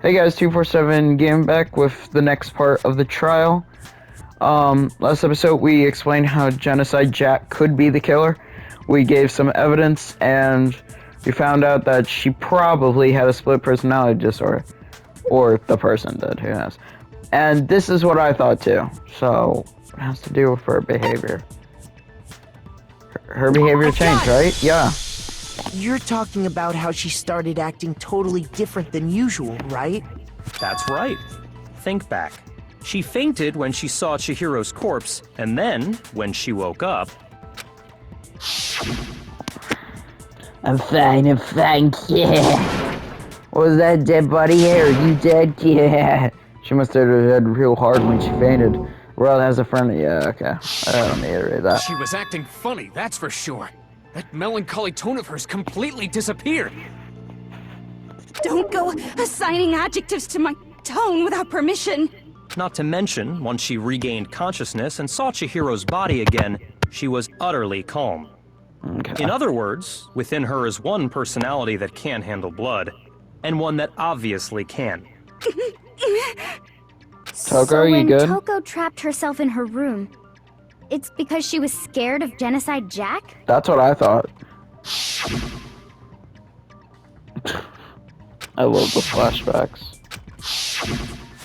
Hey guys, 247 Game back with the next part of the trial. Last episode we explained how Genocide Jack could be the killer. We gave some evidence and we found out that she probably had a split personality disorder. Or the person did, who knows. And this is what I thought too. So, it has to do with her behavior. Her behavior changed, right? Yeah. You're talking about how she started acting totally different than usual, right? That's right. Think back. She fainted when she saw Chihiro's corpse, and then, when she woke up... I'm fine, yeah. Was that dead body here? Are you dead? Yeah. She must have had real hard when she fainted. Well, has a friend. Yeah, okay. I don't need to read that. She was acting funny, that's for sure. That melancholy tone of hers completely disappeared. Don't go assigning adjectives to my tone without permission. Not to mention, once she regained consciousness and saw Chihiro's body again, she was utterly calm. Okay. In other words, within her is one personality that can't handle blood, and one that obviously can. Toko, you good? So when Toko trapped herself in her room, it's because she was scared of Genocide Jack? That's what I thought. I love the flashbacks.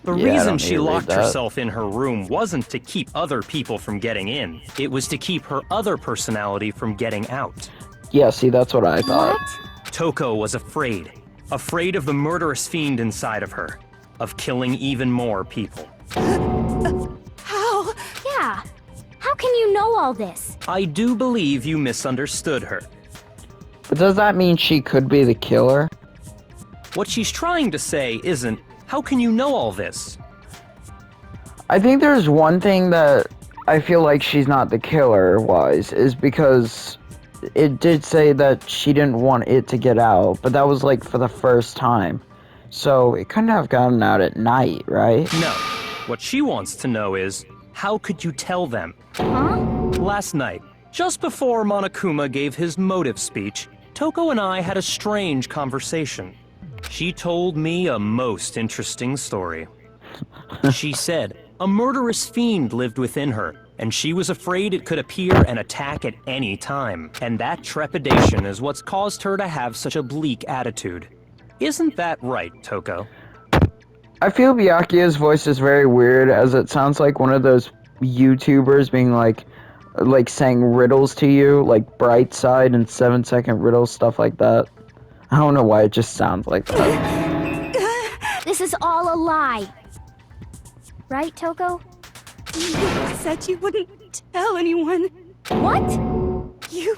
The reason she locked herself in her room wasn't to keep other people from getting in. It was to keep her other personality from getting out. Yeah, see, that's what I thought. What? Toko was afraid. Afraid of the murderous fiend inside of her. Of killing even more people. How? Yeah. How can you know all this? I do believe you misunderstood her. But does that mean she could be the killer? What she's trying to say isn't, how can you know all this? I think there's one thing that I feel like she's not the killer-wise, is because it did say that she didn't want it to get out, but that was like for the first time. So it couldn't have gotten out at night, right? No. What she wants to know is, how could you tell them? Huh? Last night, just before Monokuma gave his motive speech, Toko and I had a strange conversation. She told me a most interesting story. She said a murderous fiend lived within her, and she was afraid it could appear and attack at any time. And that trepidation is what's caused her to have such a bleak attitude. Isn't that right, Toko? I feel Byakuya's voice is very weird, as it sounds like one of those YouTubers being like saying riddles to you, like Bright Side and 7-second riddles, stuff like that. I don't know why it just sounds like that. This is all a lie. Right, Toko? You said you wouldn't tell anyone. What? You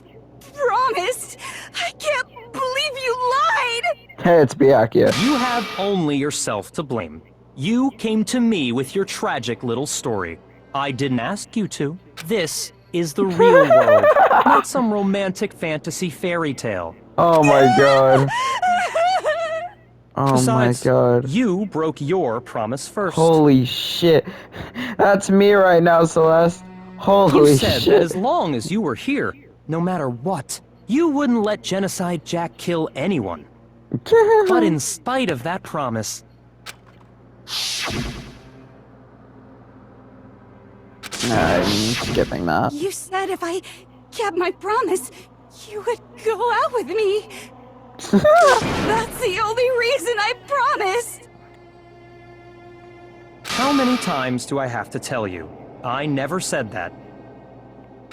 promised. I can't believe you lied. Hey, it's Byakuya. You have only yourself to blame. You came to me with your tragic little story. I didn't ask you to. This is the real world, not some romantic fantasy fairy tale. Oh my god. Oh Besides, my god. You broke your promise first. Holy shit. That's me right now, Celeste. Holy You said shit. that as long as you were here, no matter what, you wouldn't let Genocide Jack kill anyone. But in spite of that promise... I'm skipping that. You said if I kept my promise, you would go out with me. That's the only reason I promised. How many times do I have to tell you? I never said that.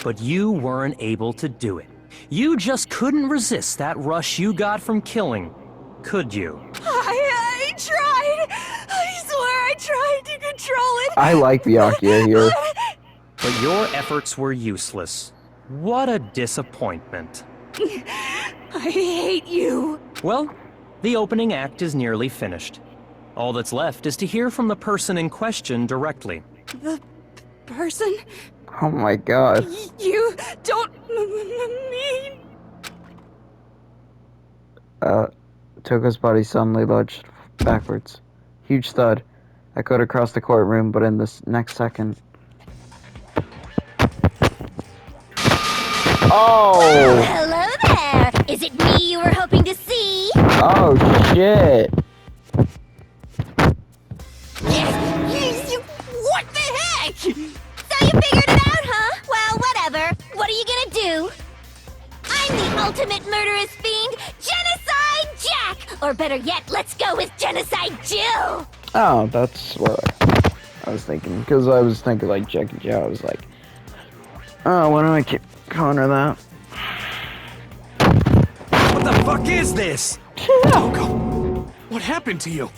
But you weren't able to do it. You just couldn't resist that rush you got from killing, could you? I tried. I swear I tried to control it. I like Byakuya here. But your efforts were useless. What a disappointment. I hate you. Well, the opening act is nearly finished. All that's left is to hear from the person in question directly. The person? Oh my god. You don't mean... Toko's body suddenly lurched backwards. Huge thud echoed across the courtroom, but in this next second... Oh! Hello there! Is it me you were hoping to see? Oh shit! ultimate murderous fiend, Genocide Jack! Or better yet, let's go with Genocide Jill! Oh, that's what I was thinking. Because I was thinking like Jack and Jill. I was like, oh, why do I keep calling her that? What the fuck is this? Toko, what happened to you?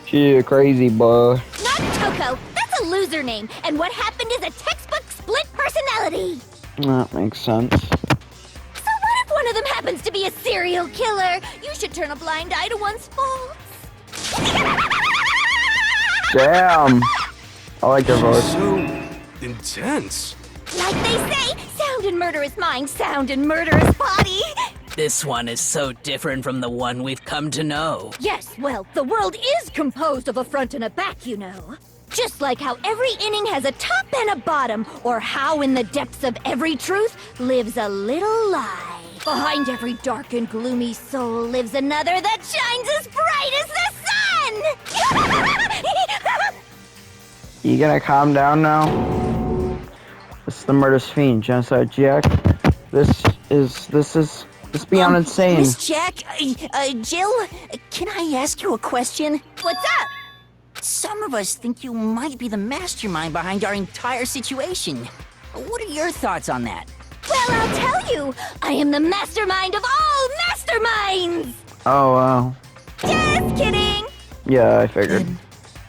She a crazy boy. Not Toko, that's a loser name, and what happened is a textbook split personality! That makes sense. So what if one of them happens to be a serial killer? You should turn a blind eye to one's faults. Damn. I like her voice. So intense. Like they say, sound in murderous mind, sound in murderous body. This one is so different from the one we've come to know. Yes, well, the world is composed of a front and a back, you know. Just like how every inning has a top and a bottom, or how in the depths of every truth lives a little lie. Behind every dark and gloomy soul lives another that shines as bright as the sun! You gonna calm down now? This is the Murderous Fiend, Genocide Jack. This is beyond insane. Miss Jack, Jill, can I ask you a question? What's up? Some of us think you might be the mastermind behind our entire situation. What are your thoughts on that? Well, I'll tell you, I am the mastermind of all masterminds! Oh, wow. Just kidding! Yeah, I figured.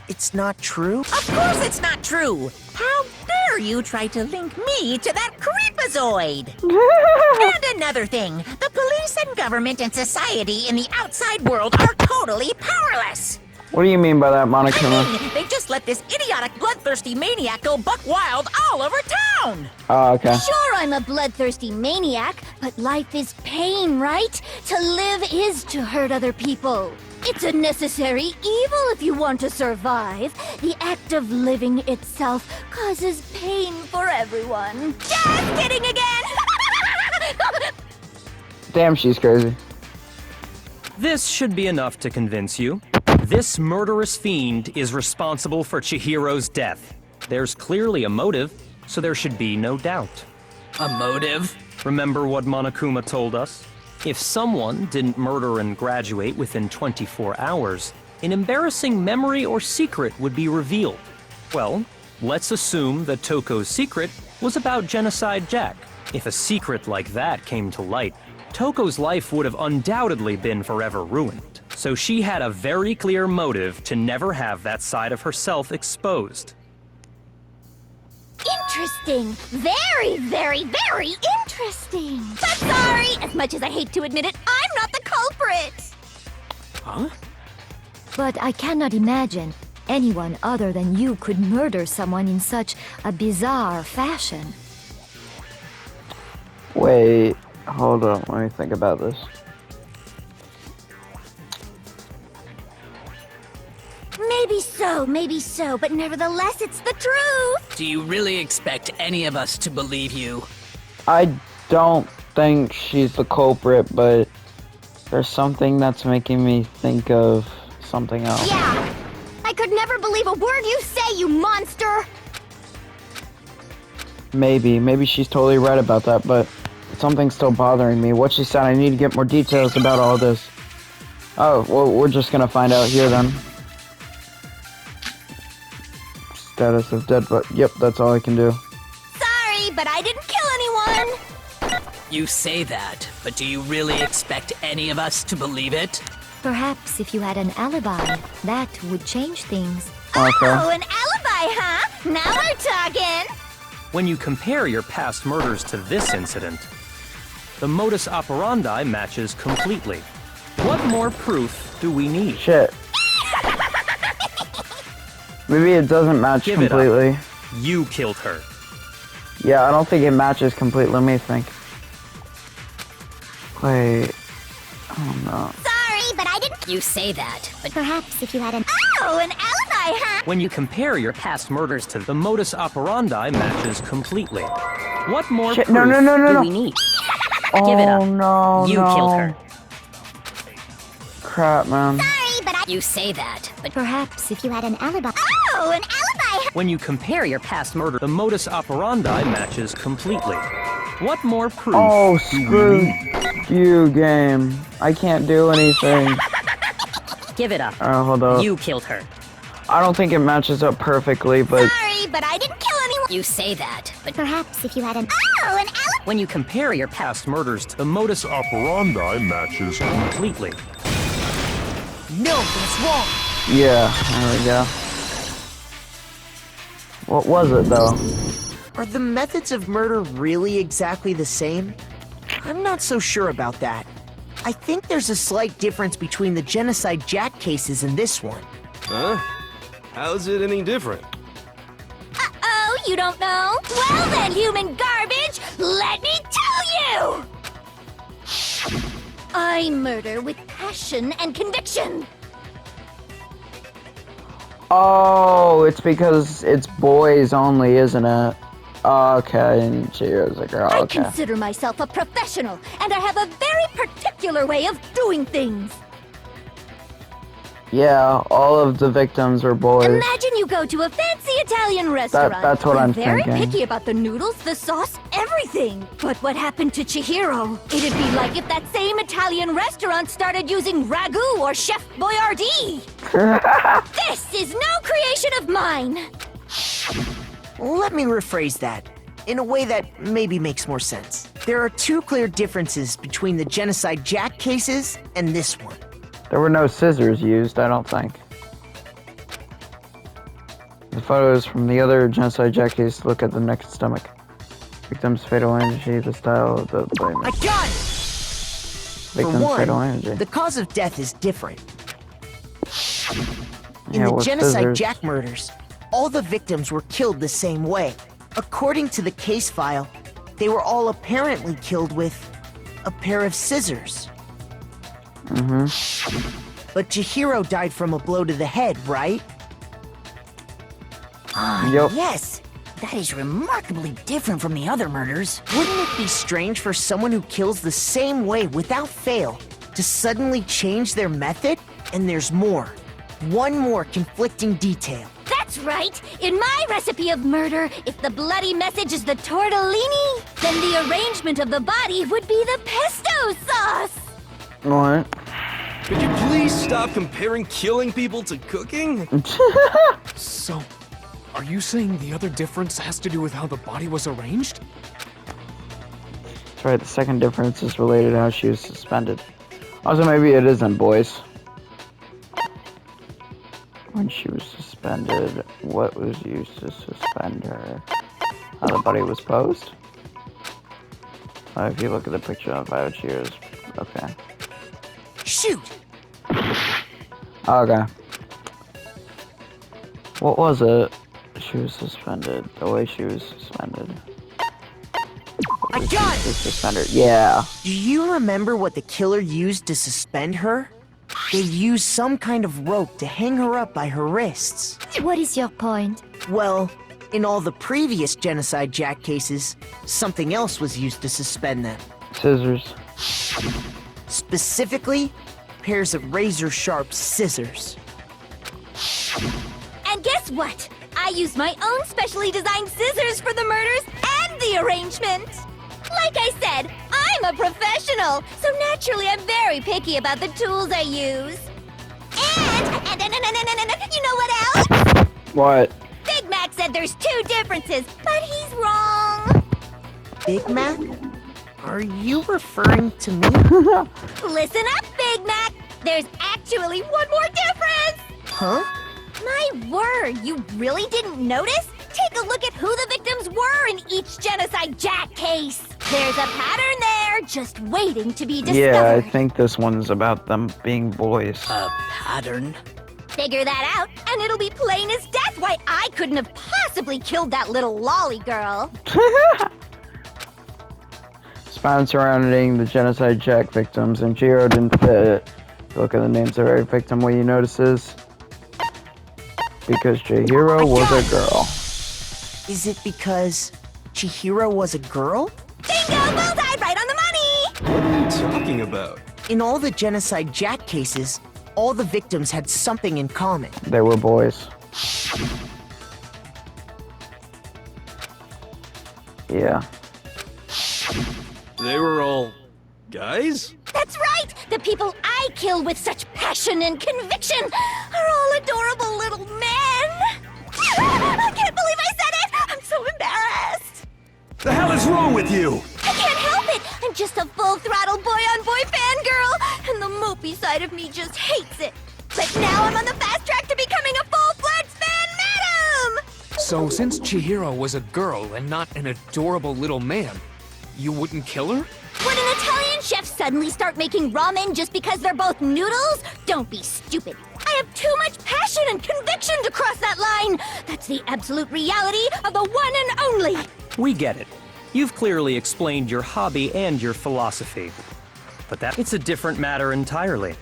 It's not true? Of course it's not true! How dare you try to link me to that creepazoid? And another thing, the police and government and society in the outside world are totally powerless! What do you mean by that, Monokuma? They just let this idiotic, bloodthirsty maniac go buck wild all over town! Oh, okay. Sure, I'm a bloodthirsty maniac, but life is pain, right? To live is to hurt other people. It's a necessary evil if you want to survive. The act of living itself causes pain for everyone. Just kidding again! Damn, she's crazy. This should be enough to convince you. This murderous fiend is responsible for Chihiro's death. There's clearly a motive, so there should be no doubt. A motive? Remember what Monokuma told us? If someone didn't murder and graduate within 24 hours, an embarrassing memory or secret would be revealed. Well, let's assume that Toko's secret was about Genocide Jack. If a secret like that came to light, Toko's life would have undoubtedly been forever ruined. So she had a very clear motive to never have that side of herself exposed. Interesting. Very, very, very interesting. But sorry, as much as I hate to admit it, I'm not the culprit. Huh? But I cannot imagine anyone other than you could murder someone in such a bizarre fashion. Wait, hold on, let me think about this. Maybe so, but nevertheless, it's the truth. Do you really expect any of us to believe you? I don't think she's the culprit, but there's something that's making me think of something else. Yeah, I could never believe a word you say, you monster. Maybe she's totally right about that, but something's still bothering me. What she said, I need to get more details about all this. Oh, well, we're just gonna find out here then. Status of dead, but yep, that's all I can do. Sorry, but I didn't kill anyone. You say that, but do you really expect any of us to believe it? Perhaps if you had an alibi, that would change things. Okay. Oh, an alibi, huh? Now we're talking. When you compare your past murders to this incident, the modus operandi matches completely. What more proof do we need? Shit. Maybe it doesn't match Give it completely. up. You killed her. Yeah, I don't think it matches completely. Let me think. Wait. Oh no. Sorry, but I didn't. You say that, but Perhaps if you had an... Oh, an alibi, huh? When you compare your past murders to the modus operandi matches completely. What more Shit, proof no. do we need? Oh Give it up. no, you no. killed her. Crap, man. Sorry, but I. You say that, but Perhaps if you had an alibi... Oh, an alibi, huh? When you compare your past murder, the modus operandi matches completely. What more proof Oh, do we screw. need? You game. I can't do anything. Give it up. Hold up. You killed her. I don't think it matches up perfectly, but Sorry, but I didn't kill anyone. You say that, but Perhaps if you had an an when you compare your past murders to The modus operandi matches completely. No, that's wrong. yeah, there we go. What was it though? Are the methods of murder really exactly the same? I'm not so sure about that. I think there's a slight difference between the Genocide Jack cases and this one. Huh? How's it any different? Uh-oh, you don't know? Well then, human garbage, let me tell you! I murder with passion and conviction. Oh, it's because it's boys only, isn't it? Okay, and she was a girl. I Okay. consider myself a professional, and I have a very particular way of doing things. Yeah, all of the victims were boys. Imagine you go to a fancy Italian restaurant. that's what They're I'm very thinking. picky about the noodles, the sauce, everything. But what happened to Chihiro? It'd be like if that same Italian restaurant started using ragu or Chef Boyardee. This is no creation of mine. Let me rephrase that, in a way that maybe makes more sense. There are two clear differences between the Genocide Jack cases and this one. There were no scissors used, I don't think. The photos from the other Genocide Jack case look at the neck and stomach. Victim's fatal energy, the style of the blame. I got it! Victim's For fatal one, energy. the cause of death is different. In Yeah, the with Genocide scissors. Jack murders, all the victims were killed the same way. According to the case file, they were all apparently killed with a pair of scissors. But Chihiro died from a blow to the head, right? Yup. yes, that is remarkably different from the other murders. Wouldn't it be strange for someone who kills the same way without fail to suddenly change their method? And there's more. One more conflicting detail. That's right. In my recipe of murder, if the bloody message is the tortellini, then the arrangement of the body would be the pesto sauce. What? Could you please stop comparing killing people to cooking? So, are you saying the other difference has to do with how the body was arranged? That's right, the second difference is related to how she was suspended. Also, maybe it isn't boys. When she was suspended, what was used to suspend her? How the body was posed? If you look at the picture of how she was... Okay. Shoot! Okay. What was it? She was suspended. The way she was suspended. I got She it! was suspended. Yeah. Do you remember what the killer used to suspend her? They used some kind of rope to hang her up by her wrists. What is your point? Well, in all the previous Genocide Jack cases, something else was used to suspend them. Scissors. Specifically, pairs of razor-sharp scissors. And guess what? I used my own specially designed scissors for the murders and the arrangement. Like I said, I'm a professional, so naturally I'm very picky about the tools I use. And you know what else? What? Big Mac said there's two differences, but he's wrong. Big Mac? Are you referring to me? Listen up, Big Mac. There's actually one more difference. Huh? My word, you really didn't notice? Take a look at who the victims were in each Genocide Jack case. There's a pattern there, just waiting to be discovered. Yeah, I think this one's about them being boys. A pattern? Figure that out, and it'll be plain as death why I couldn't have possibly killed that little lolly girl. Found surrounding the Genocide Jack victims, and Chihiro didn't fit. If you look at the names of every victim, what you notice is because Chihiro was a girl. Is it because Chihiro was a girl? Bingo! Bullseye! Right on the money! What are you talking about? In all the Genocide Jack cases, all the victims had something in common. They were boys. Yeah. They were all Guys? That's right! The people I kill with such passion and conviction are all adorable little men! I can't believe I said it! I'm so embarrassed! The hell is wrong with you? I can't help it! I'm just a full-throttle boy-on-boy fangirl, and the mopey side of me just hates it. But now I'm on the fast track to becoming a full-fledged fan madam! So, since Chihiro was a girl and not an adorable little man, you wouldn't kill her? Would an Italian chef suddenly start making ramen just because they're both noodles? Don't be stupid. I have too much passion and conviction to cross that line. That's the absolute reality of the one and only. We get it. You've clearly explained your hobby and your philosophy. But it's a different matter entirely,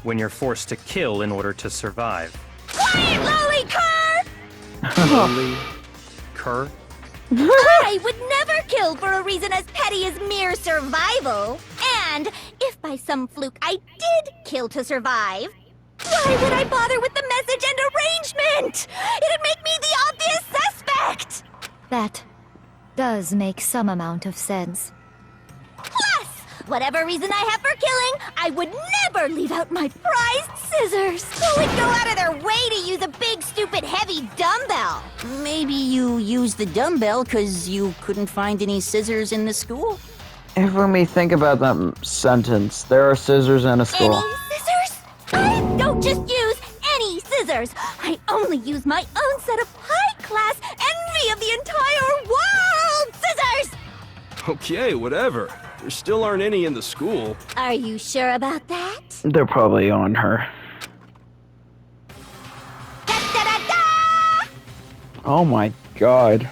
when you're forced to kill in order to survive. Quiet, lolly cur! Lowly cur? I would never kill for a reason as petty as mere survival. And if by some fluke I did kill to survive, why would I bother with the message and arrangement? It'd make me the obvious suspect! That does make some amount of sense. Plus, whatever reason I have for killing, I would never leave out my prized scissors. Who would go out of their way to use a big, stupid, heavy dumbbell? Maybe you used the dumbbell because you couldn't find any scissors in the school? If let me think about that sentence, there are scissors in a school. Any scissors? I don't just use any scissors. I only use my own set of high-class envy of the entire world scissors! Okay, whatever. There still aren't any in the school. Are you sure about that? They're probably on her. Da-da-da-da! Oh my god.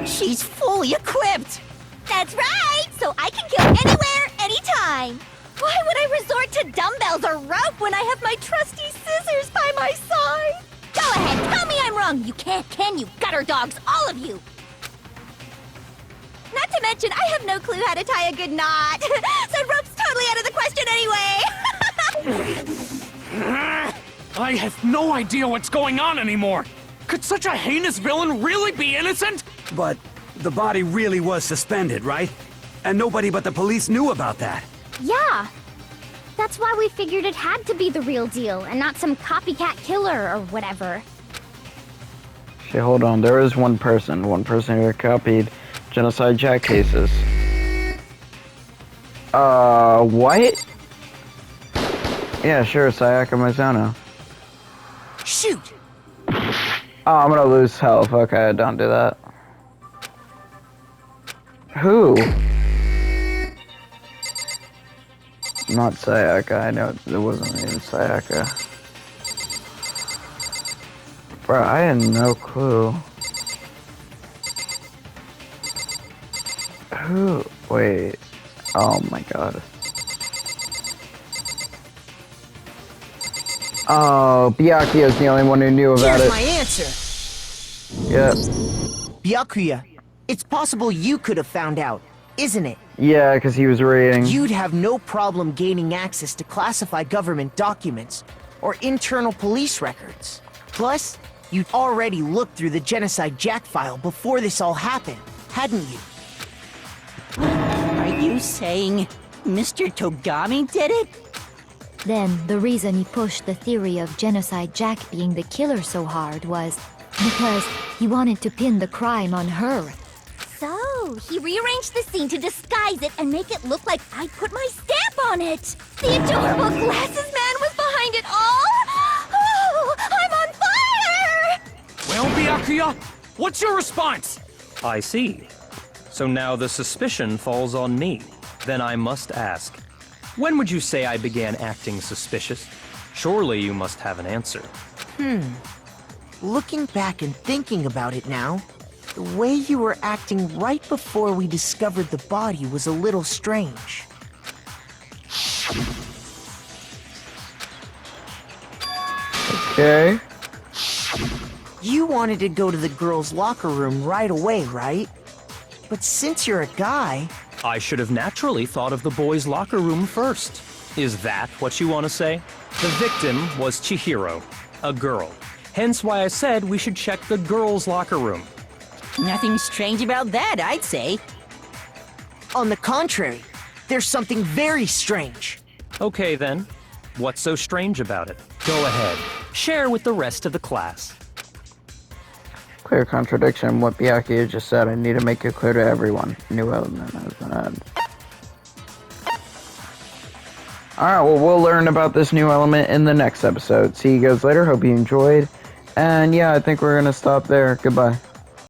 She's fully equipped! That's right! So I can kill anywhere, anytime! Why would I resort to dumbbells or rope when I have my trusty scissors by my side? Go ahead, tell me I'm wrong! You can't, can you, gutter dogs, all of you! Not to mention, I have no clue how to tie a good knot. So rope's totally out of the question anyway. I have no idea what's going on anymore! Could such a heinous villain really be innocent? But the body really was suspended, right? And nobody but the police knew about that. Yeah. That's why we figured it had to be the real deal and not some copycat killer or whatever. Okay, hold on. There is one person who copied Genocide Jack cases. What? Yeah, sure, Sayaka Mizuno. Shoot! Oh, I'm gonna lose health. Okay, don't do that. Who? Not Sayaka. I know it wasn't even Sayaka. Bro, I had no clue. Who? Wait. Oh my god. Oh, Byakuya's the only one who knew about Here's it. my answer. Yep. Byakuya, it's possible you could have found out, isn't it? Yeah, because he was reading. You'd have no problem gaining access to classified government documents or internal police records. Plus, you'd already looked through the Genocide Jack file before this all happened, hadn't you? Are you saying Mr. Togami did it? Then, the reason he pushed the theory of Genocide Jack being the killer so hard was because he wanted to pin the crime on her. So, he rearranged the scene to disguise it and make it look like I put my stamp on it. The adorable glasses man was behind it all. Oh, I'm on fire! Well, Byakuya, what's your response? I see. So now the suspicion falls on me. Then I must ask, when would you say I began acting suspicious? Surely you must have an answer. Looking back and thinking about it now, the way you were acting right before we discovered the body was a little strange. Okay. You wanted to go to the girls' locker room right away, right? But since you're a guy... I should have naturally thought of the boys' locker room first. Is that what you want to say? The victim was Chihiro, a girl. Hence why I said we should check the girls' locker room. Nothing strange about that, I'd say. On the contrary, there's something very strange. Okay then. What's so strange about it? Go ahead. Share with the rest of the class. Clear contradiction. What Byakuya just said. I need to make it clear to everyone. New element has been added. Alright, well, we'll learn about this new element in the next episode. See you guys later. Hope you enjoyed. And yeah, I think we're going to stop there. Goodbye.